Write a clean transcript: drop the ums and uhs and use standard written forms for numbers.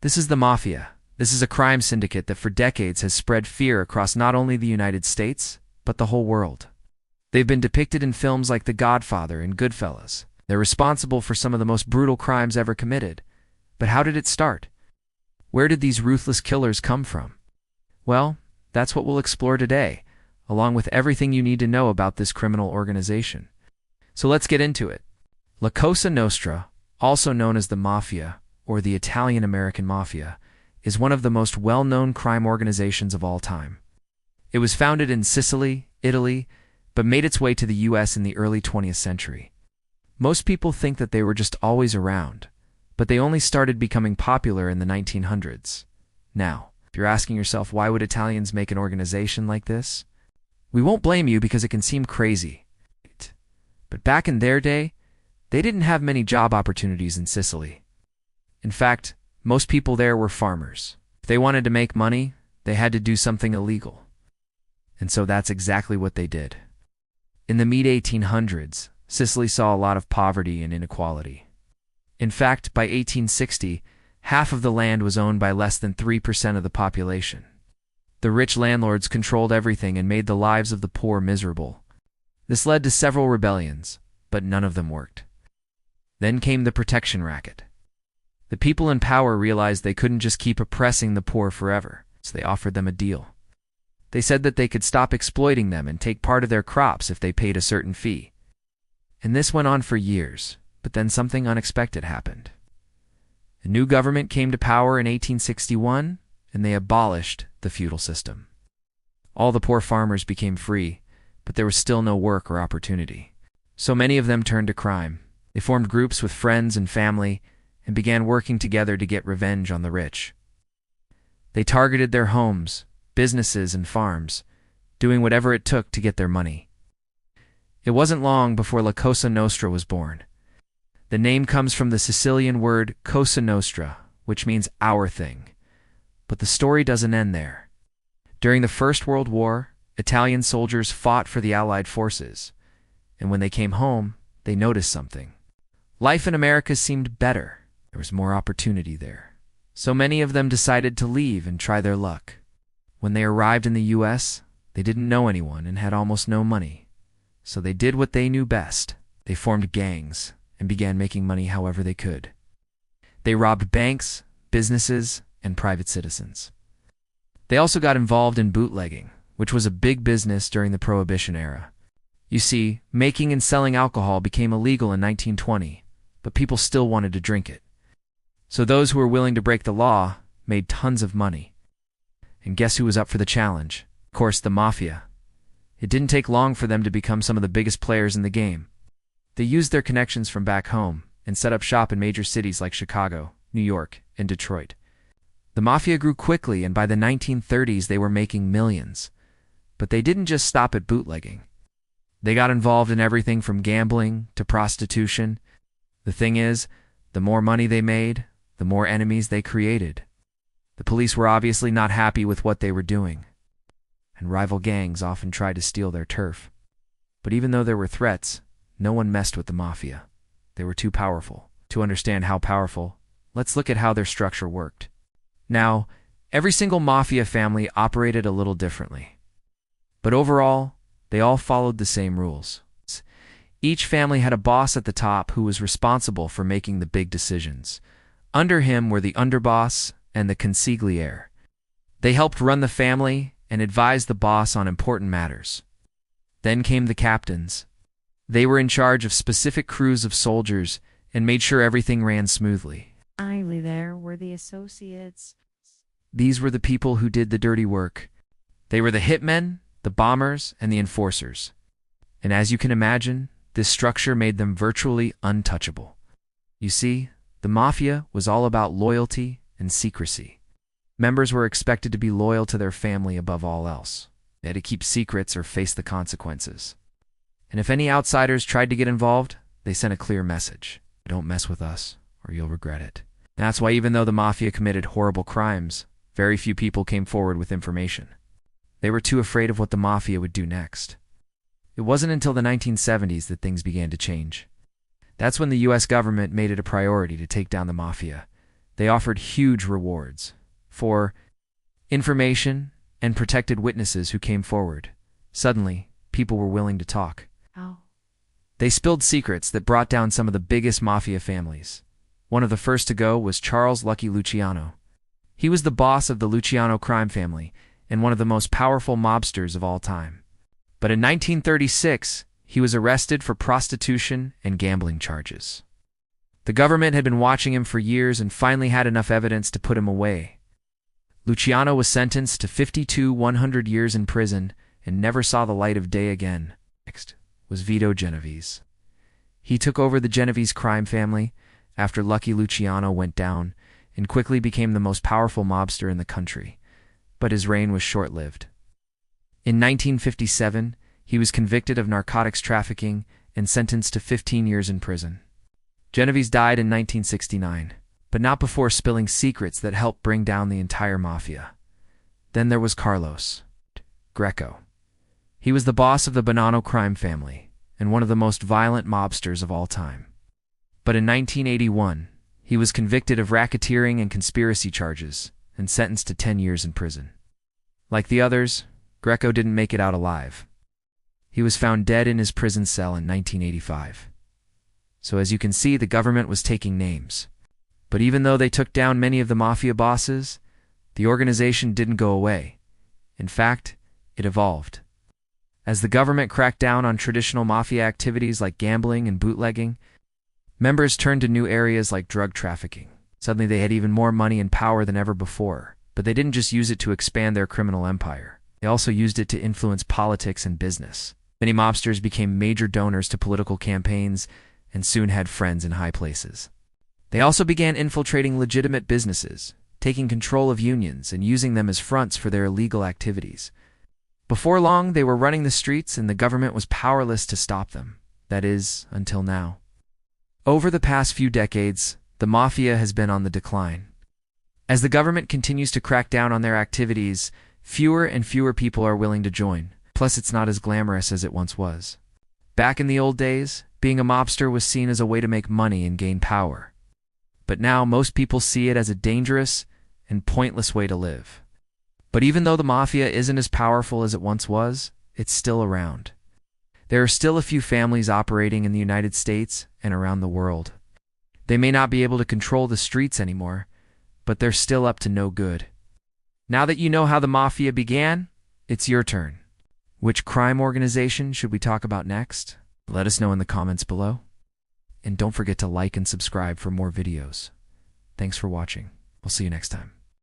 This is the Mafia. This is a crime syndicate that for decades has spread fear across not only the United States, but the whole world. They've been depicted in films like The Godfather and Goodfellas. They're responsible for some of the most brutal crimes ever committed. But how did it start? Where did these ruthless killers come from? Well, that's what we'll explore today, along with everything you need to know about this criminal organization. So let's get into it. La Cosa Nostra, also known as the Mafia, or the Italian-American Mafia, is one of the most well-known crime organizations of all time. It was founded in Sicily, Italy, but made its way to the US in the early 20th century. Most people think that they were just always around, but they only started becoming popular in the 1900s. Now, if you're asking yourself why would Italians make an organization like this, we won't blame you because it can seem crazy. But back in their day, they didn't have many job opportunities in Sicily. In fact, most people there were farmers. If they wanted to make money, they had to do something illegal. And so that's exactly what they did. In the mid-1800s, Sicily saw a lot of poverty and inequality. In fact, by 1860, half of the land was owned by less than 3% of the population. The rich landlords controlled everything and made the lives of the poor miserable. This led to several rebellions, but none of them worked. Then came the protection racket. The people in power realized they couldn't just keep oppressing the poor forever, so they offered them a deal. They said that they could stop exploiting them and take part of their crops if they paid a certain fee. And this went on for years, but then something unexpected happened. A new government came to power in 1861, and they abolished the feudal system. All the poor farmers became free, but there was still no work or opportunity. So many of them turned to crime. They formed groups with friends and family and began working together to get revenge on the rich. They targeted their homes, businesses, and farms, doing whatever it took to get their money. It wasn't long before La Cosa Nostra was born. The name comes from the Sicilian word Cosa Nostra, which means our thing. But the story doesn't end there. During the First World War, Italian soldiers fought for the Allied forces, and when they came home, they noticed something. Life in America seemed better. There was more opportunity there. So many of them decided to leave and try their luck. When they arrived in the US, they didn't know anyone and had almost no money. So they did what they knew best. They formed gangs and began making money however they could. They robbed banks, businesses, and private citizens. They also got involved in bootlegging, which was a big business during the Prohibition era. You see, making and selling alcohol became illegal in 1920, but people still wanted to drink it. So those who were willing to break the law made tons of money. And guess who was up for the challenge? Of course, the Mafia. It didn't take long for them to become some of the biggest players in the game. They used their connections from back home and set up shop in major cities like Chicago, New York, and Detroit. The Mafia grew quickly, and by the 1930s they were making millions. But they didn't just stop at bootlegging. They got involved in everything from gambling to prostitution. The thing is, the more money they made, the more enemies they created. The police were obviously not happy with what they were doing, and rival gangs often tried to steal their turf. But even though there were threats, no one messed with the Mafia. They were too powerful. To understand how powerful, let's look at how their structure worked. Now, every single Mafia family operated a little differently. But overall, they all followed the same rules. Each family had a boss at the top who was responsible for making the big decisions. Under him were the underboss and the consigliere. They helped run the family and advised the boss on important matters. Then came the captains. They were in charge of specific crews of soldiers and made sure everything ran smoothly. Finally, there were the associates. These were the people who did the dirty work. They were the hitmen, the bombers, and the enforcers. And as you can imagine, this structure made them virtually untouchable. You see, the Mafia was all about loyalty and secrecy. Members were expected to be loyal to their family above all else. They had to keep secrets or face the consequences. And if any outsiders tried to get involved, they sent a clear message. Don't mess with us, or you'll regret it. And that's why even though the Mafia committed horrible crimes, very few people came forward with information. They were too afraid of what the Mafia would do next. It wasn't until the 1970s that things began to change. That's when the US government made it a priority to take down the Mafia. They offered huge rewards for information and protected witnesses who came forward. Suddenly, people were willing to talk. Oh. They spilled secrets that brought down some of the biggest mafia families. One of the first to go was Charles Lucky Luciano. He was the boss of the Luciano crime family and one of the most powerful mobsters of all time. But in 1936, he was arrested for prostitution and gambling charges. The government had been watching him for years and finally had enough evidence to put him away. Luciano was sentenced to 100 years in prison and never saw the light of day again. Next was Vito Genovese. He took over the Genovese crime family after Lucky Luciano went down and quickly became the most powerful mobster in the country, but his reign was short-lived. In 1957, he was convicted of narcotics trafficking and sentenced to 15 years in prison. Genovese died in 1969, but not before spilling secrets that helped bring down the entire mafia. Then there was Carlos Greco. He was the boss of the Bonanno crime family and one of the most violent mobsters of all time. But in 1981, he was convicted of racketeering and conspiracy charges and sentenced to 10 years in prison. Like the others, Greco didn't make it out alive. He was found dead in his prison cell in 1985. So as you can see, the government was taking names. But even though they took down many of the mafia bosses, the organization didn't go away. In fact, it evolved. As the government cracked down on traditional mafia activities like gambling and bootlegging, members turned to new areas like drug trafficking. Suddenly they had even more money and power than ever before, but they didn't just use it to expand their criminal empire. They also used it to influence politics and business. Many mobsters became major donors to political campaigns and soon had friends in high places. They also began infiltrating legitimate businesses, taking control of unions and using them as fronts for their illegal activities. Before long, they were running the streets and the government was powerless to stop them. That is, until now. Over the past few decades, the mafia has been on the decline. As the government continues to crack down on their activities, fewer and fewer people are willing to join. Plus, it's not as glamorous as it once was. Back in the old days, being a mobster was seen as a way to make money and gain power. But now, most people see it as a dangerous and pointless way to live. But even though the mafia isn't as powerful as it once was, it's still around. There are still a few families operating in the United States and around the world. They may not be able to control the streets anymore, but they're still up to no good. Now that you know how the mafia began, it's your turn. Which crime organization should we talk about next? Let us know in the comments below. And don't forget to like and subscribe for more videos. Thanks for watching. We'll see you next time.